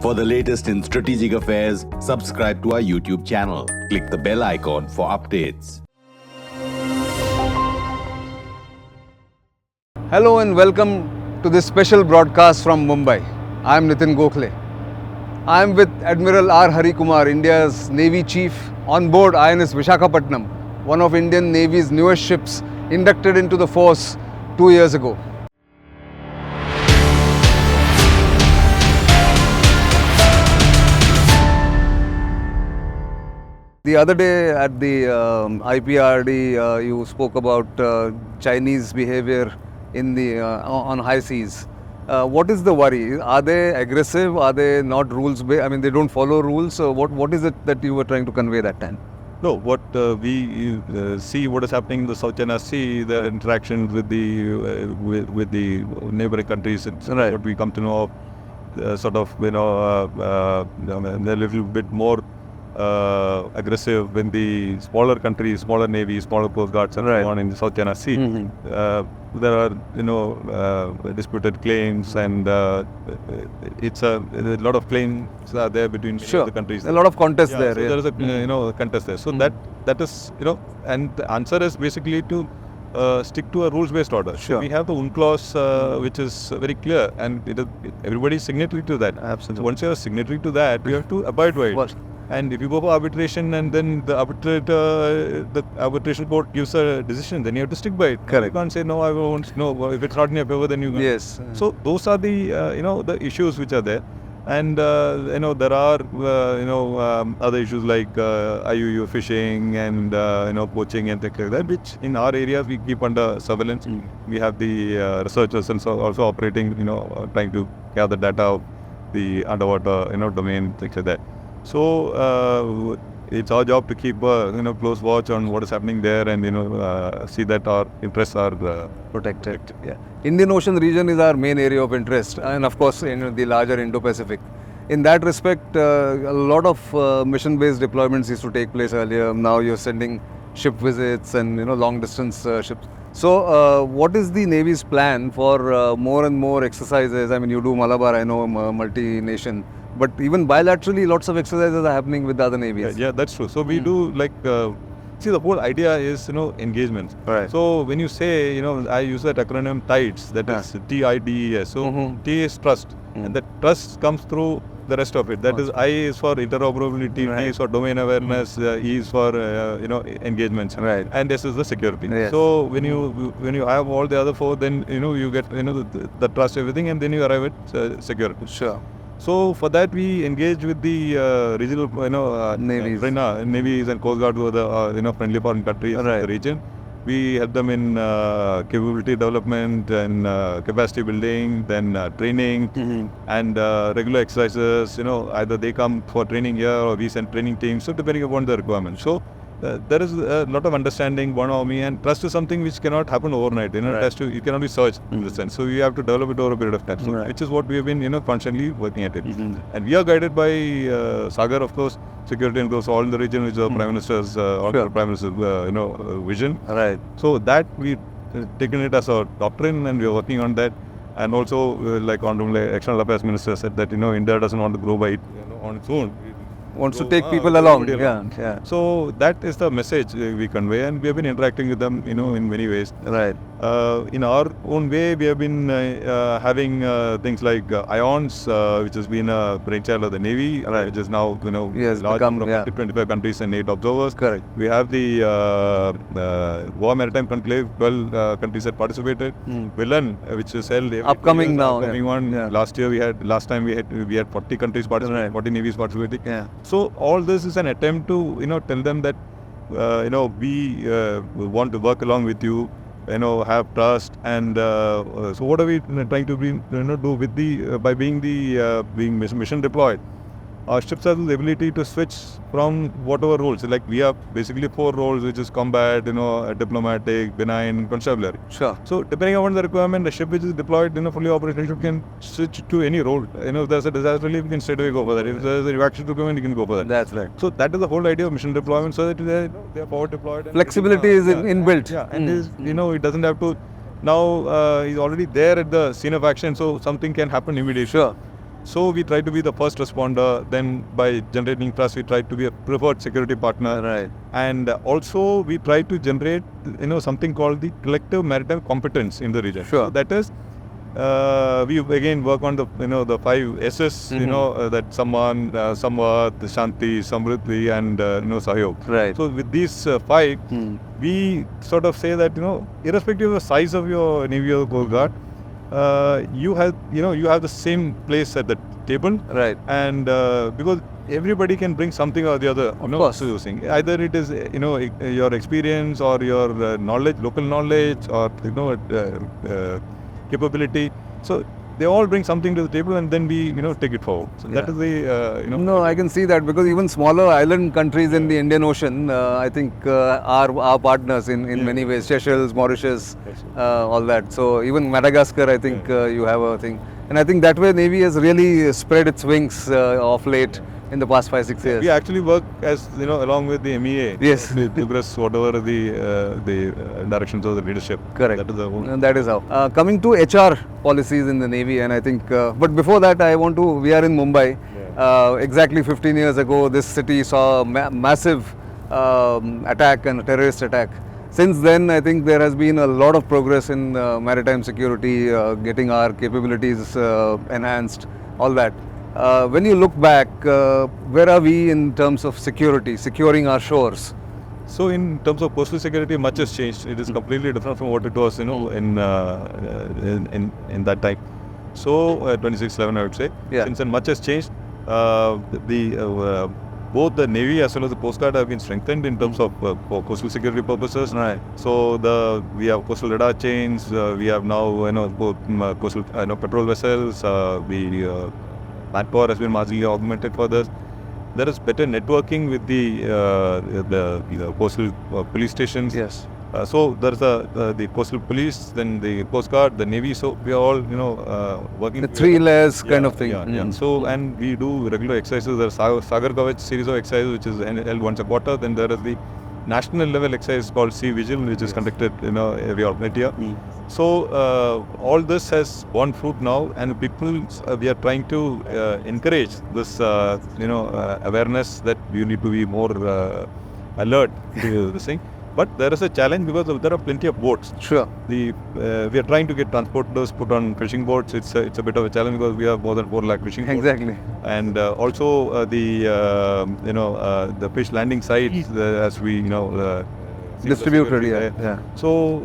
For the latest in strategic affairs, subscribe to our YouTube channel. Click the bell icon for updates. Hello and welcome to this special broadcast from Mumbai. I am Nitin Gokhale. I am with Admiral R. Hari Kumar, India's Navy Chief, on board INS Visakhapatnam, one of Indian Navy's newest ships inducted into the force 2 years ago. The other day at the IPRD, you spoke about Chinese behavior in the on high seas. What is the worry? Are they aggressive? Are they not rules-based? I mean, they don't follow rules. So what is it that you were trying to convey that time? No, what we see what is happening in the South China Sea, the interactions with the neighboring countries. It's Right. what we come to know of, they're a little bit more aggressive when the smaller countries, smaller navies, smaller coast guards, and Right. so on in the South China Sea. There are disputed claims, and it's a lot of claims are there between the countries. A lot of contests Yeah, there. so there is a contest there. So that is and the answer is basically to stick to a rules-based order. Sure. So we have the UNCLOS, which is very clear, and everybody is signatory to that. Absolutely. So once you are signatory to that, you have to abide by it. And if you go for arbitration and then the arbitration court gives a decision, then you have to stick by it. Correct. You can't say no, I won't. No, if it's not in your favor, then you can't. Yes. So those are the the issues which are there, and there are other issues like IUU fishing and poaching and things like that, which in our areas we keep under surveillance. We have the researchers and so also operating, trying to gather data of the underwater domain, things like that. So it's our job to keep close watch on what is happening there, and see that our interests are Protected. Yeah. Indian Ocean region is our main area of interest, and of course the larger Indo-Pacific. In that respect, a lot of mission-based deployments used to take place earlier. Now you're sending ship visits and long-distance ships. So what is the Navy's plan for more and more exercises? I mean, you do Malabar, I know, multi-nation. But even bilaterally, lots of exercises are happening with other navies. Yeah, that's true. So we do see, the whole idea is engagement. Right. So when you say I use that acronym TIDES, that is TIDES. So T is trust, and that trust comes through the rest of it. That is, I is for interoperability, Right. D is for domain awareness, E is for engagements, Right. and S is the security. Yes. So when you have all the other four, then you get the trust, everything, and then you arrive at security. Sure. So for that we engage with the regional Navies. navies and coast guard who are the friendly foreign countries in Right. the region. We help them in capability development and capacity building, then training and regular exercises. Either they come for training here or we send training teams. So depending upon the requirement. So there is a lot of understanding, one army, and trust is something which cannot happen overnight. It cannot be searched in the sense. So you have to develop it over a period of time. So which is what we have been constantly working at it. And we are guided by Sagar, of course, security and growth, all in the region, which is the Prime Minister's Prime Minister's vision. Right. So that we've taken it as a doctrine, and we are working on that. And also, like Honorable External Affairs Minister said that India doesn't want to grow by it on its own. Wants to take people along. Yeah. So that is the message we convey, and we have been interacting with them, in many ways. Right. In our own way, we have been having things like IONS, which has been a brainchild of the Navy, which is now Yes, large become, number of 25 countries and 8 observers. Correct. We have the Goa Maritime Conclave, 12 countries that participated. Villain, which is held every Upcoming 2 years, now, upcoming yeah. one. Yeah. Last time we had 40 countries participating, Right. 40 navies participating. Yeah. So all this is an attempt to tell them that we want to work along with you, have trust, and so what are we trying to do with by being mission deployed? Our ships have the ability to switch from whatever roles. Like we have basically 4 roles, which is combat, diplomatic, benign, constabulary. Sure. So depending upon the requirement, the ship which is deployed, fully operational, can switch to any role. If there's a disaster relief, you can straight away go for that. If there's a evacuation requirement, you can go for that. That's right. So that is the whole idea of mission deployment, so that they are forward deployed. And Flexibility is inbuilt. Yeah, and it doesn't have to. Now he's already there at the scene of action, so something can happen immediately. Sure. So we try to be the first responder. Then by generating trust, we try to be a preferred security partner. Right. And also we try to generate, something called the collective maritime competence in the region. Sure. So that is, we again work on the, the 5 S's, that Samman, Samvad, Shanti, Samriddhi, and, Sahyog. Right. So with these 5, we sort of say that, irrespective of the size of your Navy or Coast Guard, you have the same place at the table. Right. And because everybody can bring something or the other, Of course. to this thing. Either it is, your experience or your knowledge, local knowledge, or, capability. So they all bring something to the table, and then we, take it forward. So that is the, No, I can see that, because even smaller island countries in the Indian Ocean, I think, are our partners in many ways. Seychelles, Mauritius, all that. So even Madagascar, I think you have a thing. And I think that way Navy has really spread its wings of late in the past 5-6 years. We actually work as, along with the MEA. Yes. To progress whatever the directions of the leadership. Correct. That is the whole. And that is how. Coming to HR policies in the Navy, and I think, but before that, we are in Mumbai. Exactly 15 years ago, this city saw a massive attack, and a terrorist attack. Since then, I think there has been a lot of progress in maritime security, getting our capabilities enhanced, all that. When you look back, where are we in terms of security, securing our shores? So in terms of coastal security, much has changed. It is completely different from what it was, in that time. So 2611, I would say. Yeah. Since then, much has changed. Both the Navy as well as the Coast Guard have been strengthened in terms of for coastal security purposes. Right. So we have coastal radar chains. We have now both coastal patrol vessels. Manpower has been marginally augmented for this. There is better networking with the coastal police stations. Yes. So there's the coastal police, then the Coast Guard, the Navy. So we are all working. The 3 layers kind of thing. Yeah. So and we do regular exercises. There's Sagar Kavach series of exercises which is held once a quarter. Then there is the national level exercise called Sea Vigil, which is conducted every alternate year. So all this has borne fruit now, and people we are trying to encourage this awareness that you need to be more alert to this thing. But there is a challenge because there are plenty of boats. Sure. We are trying to get transporters put on fishing boats. It's a bit of a challenge because we have more than 4 lakh fishing boats. Exactly. And also the fish landing sites as we Distributed, yeah. So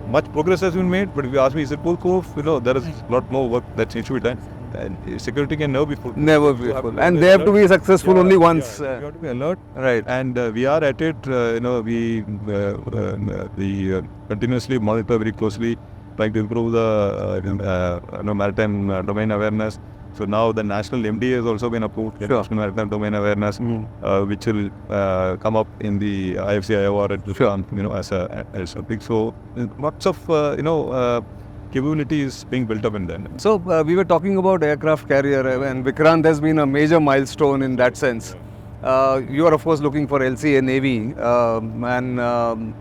much progress has been made. But if you ask me, is it foolproof? There is a lot more work that needs to be done. And security can never be full. Never be full. And they have to be successful only once. You have to be alert. Right. And we are at it. We continuously monitor very closely, trying to improve the maritime domain awareness. So now the national MD has also been approved, Sure. National Maritime Domain Awareness, which will come up in the IFC IOR at this as a big. So lots of capability is being built up in that. So we were talking about aircraft carrier, and Vikrant has been a major milestone in that sense. You are of course looking for LCA Navy, and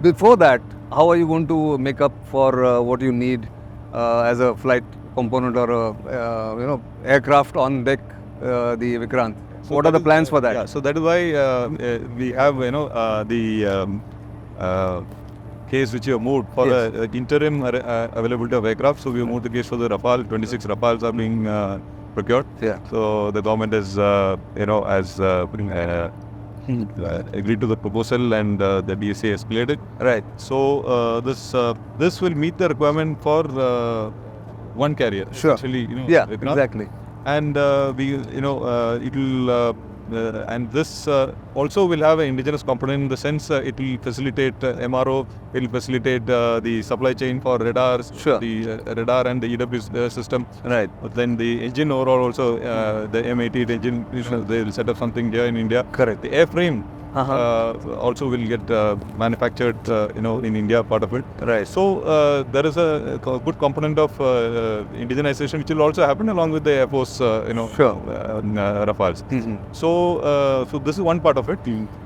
before that, how are you going to make up for what you need as a flight component or aircraft on deck, the Vikrant? So what are the plans for that? Yeah, so that is why we have the case which we have moved for the interim availability of aircraft. So we have moved the case for the Rafale. 26 Rafales are being procured. Yeah. So the government has agreed to the proposal, and the DSA has cleared it. Right. So this will meet the requirement for one carrier. Sure. Actually, Yeah. Vikrant. Exactly. And it will. And this also will have an indigenous component in the sense it will facilitate MRO, it will facilitate the supply chain for radars, Sure. the radar and the EW system. Right. But then the engine overall also, the M88 engine, they will set up something here in India. Correct. The airframe also will get manufactured, in India, part of it. Right. So there is a good component of indigenization which will also happen along with the Air Force, Sure. Rafales. So this is one part of it.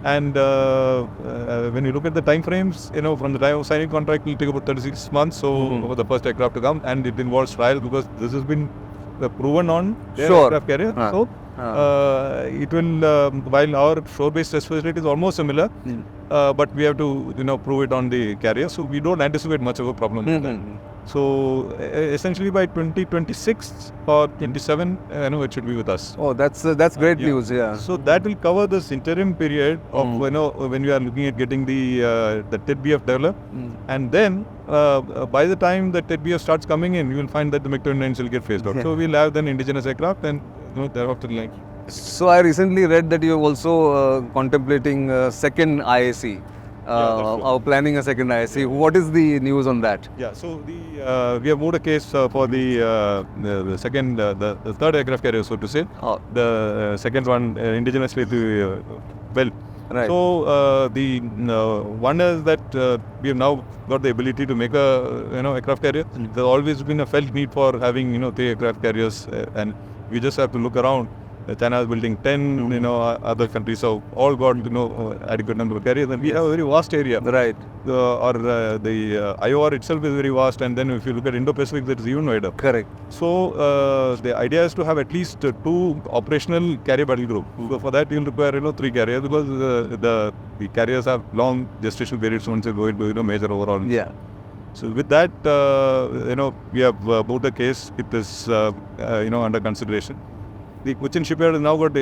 And when you look at the time frames, from the time of signing contract, it will take about 36 months. So for the first aircraft to come, and it involves trial because this has been proven on their Sure. aircraft carrier. So it will, while our shore-based test facility is almost similar, but we have to, prove it on the carrier. So we don't anticipate much of a problem with that. So essentially by 2026 or 27, it should be with us. Oh, that's great news. Yeah. So that will cover this interim period of when we are looking at getting the TED-BF developed, and then by the time the TED-BF starts coming in, you will find that the MiG-29s will get phased out. So we'll have then indigenous aircraft, and thereafter like. So I recently read that you're also contemplating a second IAC. Or planning a second IAC. What is the news on that? Yeah, so we have moved a case for the second, the third aircraft carrier, so to say. The second one indigenously to well. Right. So the one is that we have now got the ability to make a aircraft carrier. There's always been a felt need for having 3 aircraft carriers, and we just have to look around. China is building 10, other countries have all got, adequate number of carriers, and we have a very vast area. Right. The IOR itself is very vast, and then if you look at Indo-Pacific, that is even wider. Correct. So the idea is to have at least 2 operational carrier battle group. So for that, you'll require 3 carriers, because the carriers have long gestation periods once you go into major overall. Yeah. So with that, we have moved the case. It is under consideration. The Cochin shipyard has now got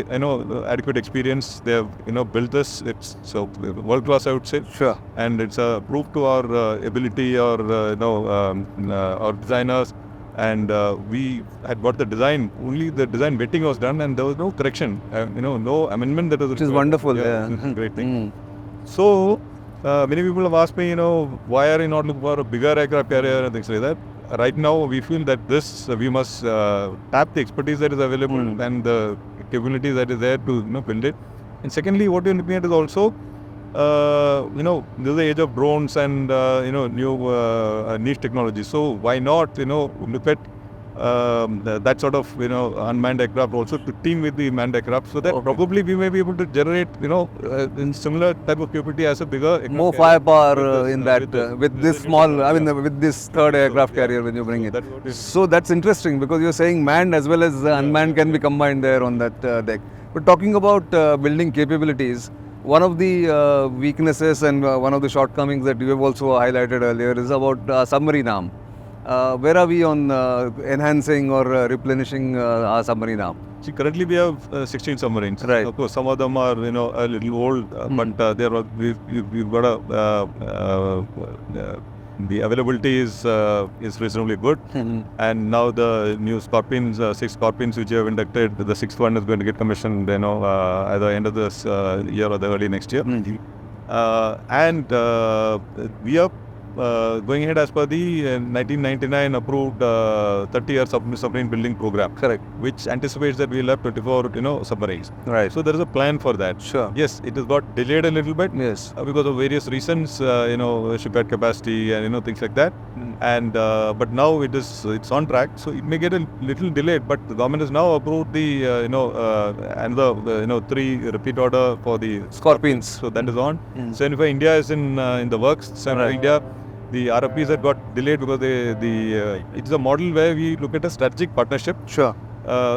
adequate experience. They have built this. It's so world class, I would say. Sure. And it's a proof to our ability, or our designers. And we had got the design. Only the design vetting was done, and there was no correction. No amendment that was. Which is wonderful. Yeah. Great thing. So many people have asked me, why are you not looking for a bigger aircraft carrier and things like that. Right now, we feel that we must tap the expertise that is available and the capabilities that is there to build it. And secondly, what we're looking at is also, this is the age of drones and new niche technology. So why not look at that sort of unmanned aircraft also to team with the manned aircraft, so that probably we may be able to generate in similar type of capability as a bigger more firepower in that with this small, with this third aircraft carrier when you bring it. So that's interesting, because you're saying manned as well as unmanned can be combined there on that deck. But talking about building capabilities, one of the weaknesses and one of the shortcomings that you have also highlighted earlier is about submarine arm. Where are we on enhancing or replenishing our submarine arm? See, currently we have 16 submarines. Right. Of course, some of them are a little old, but we've got the availability is reasonably good. And now the new Scorpions, 6 Scorpions which you have inducted, the 6th one is going to get commissioned either end of this year or the early next year. And we are going ahead as per the 1999 approved 30-year submarine building program. Correct. Which anticipates that we'll have 24 submarines. Right. So there is a plan for that. Sure. Yes, it has got delayed a little bit. Yes. Because of various reasons, shipyard capacity and things like that. And but now it's on track. So it may get a little delayed, but the government has now approved the another 3 repeat order for the Scorpions. So that is on. So if India is in the works. So India, the RFPs had got delayed because it's a model where we look at a strategic partnership. Sure.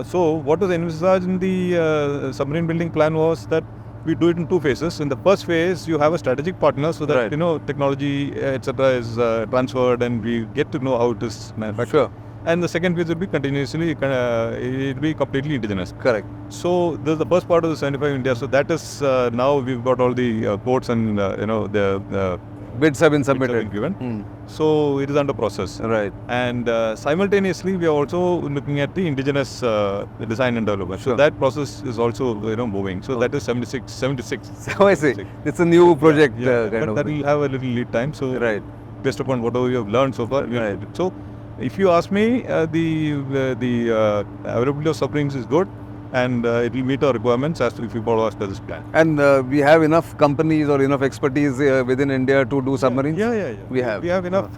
So what was envisaged in the submarine building plan was that we do it in 2 phases. In the first phase, you have a strategic partner, so that technology etc. is transferred, and we get to know how it is manufactured. Sure. And the second phase will be continuously, it will be completely indigenous. Correct. So this is the first part of the 75 India. So that is now we've got all the quotes and the bids have been submitted. Given. So it is under process. Right. And simultaneously, we are also looking at the indigenous design and development. Sure. So that process is also moving. So that is 76. So I see. It's a new project kind of. That will have a little lead time. So right. Based upon whatever we have learned so far. Right. So if you ask me, the availability of submarines is good. and it will meet our requirements as if we follow as per this plan. And we have enough companies or enough expertise within India to do submarines? Yeah. We have. We have enough.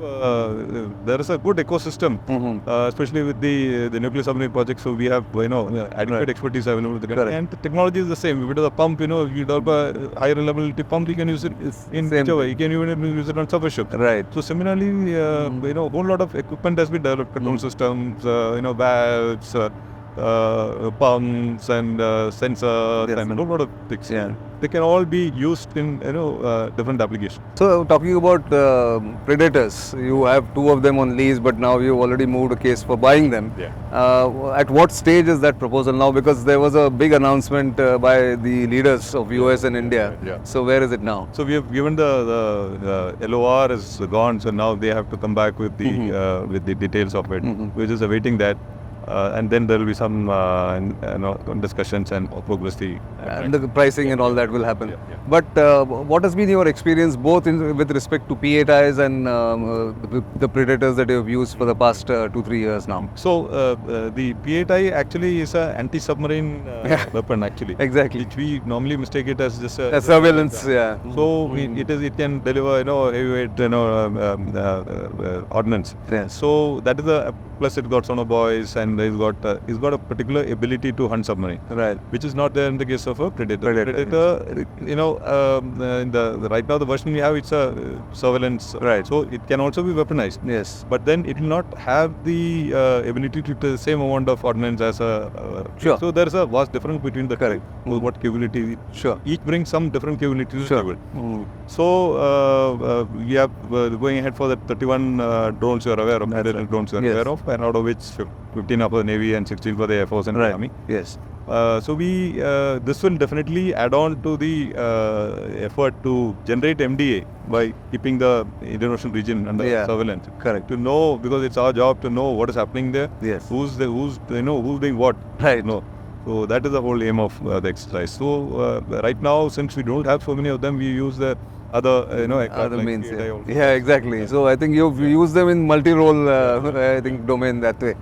There is a good ecosystem, especially with the nuclear submarine project. So we have adequate expertise available with the country. And the technology is the same. If it is a pump, if you develop a high reliability pump, you can use it in whichever. You can even use it on surface ship. Right. So similarly, a whole lot of equipment has been developed, control systems, valves, pumps and sensors and a whole lot of things. Yeah. They can all be used in different applications. So talking about Predators, you have 2 of them on lease, but now you've already moved a case for buying them. Yeah. At what stage is that proposal now? Because there was a big announcement by the leaders of US and India. Yeah. So where is it now? So we have given the LOR is gone, so now they have to come back with the details of it. We're just awaiting that. And then there will be some discussions and progress. And the pricing and all that will happen. Yeah. But what has been your experience both with respect to P8Is and the Predators that you have used for the past 2-3 years now? So the P8I actually is an anti-submarine weapon actually. Exactly. Which we normally mistake it as just a surveillance. Yeah. So it can deliver heavyweight ordnance. Yes. So that is plus it got sonar buoys and he's got a particular ability to hunt submarine. Right. Which is not there in the case of a Predator. Predator, in the right now the version we have, it's a surveillance. Right. So it can also be weaponized. Yes. But then it will not have the ability to the same amount of ordnance as a. Sure. So there is a vast difference between the correct. What capability. Sure. Each brings some different capabilities. Sure. So we are going ahead for the 31 drones you are aware of, drones you are aware of, and out of which 15 are for the Navy and 16 for the Air Force and the Army. Yes. So this will definitely add on to the effort to generate MDA by keeping the Indian Ocean region under surveillance. Correct. To know, because it's our job to know what is happening there. Yes. Who's doing what. Right. No. So that is the whole aim of the exercise. So right now, since we don't have so many of them, we use the other other means. P8I also. Yeah, exactly. So I think you've used them in multi-role domain that way.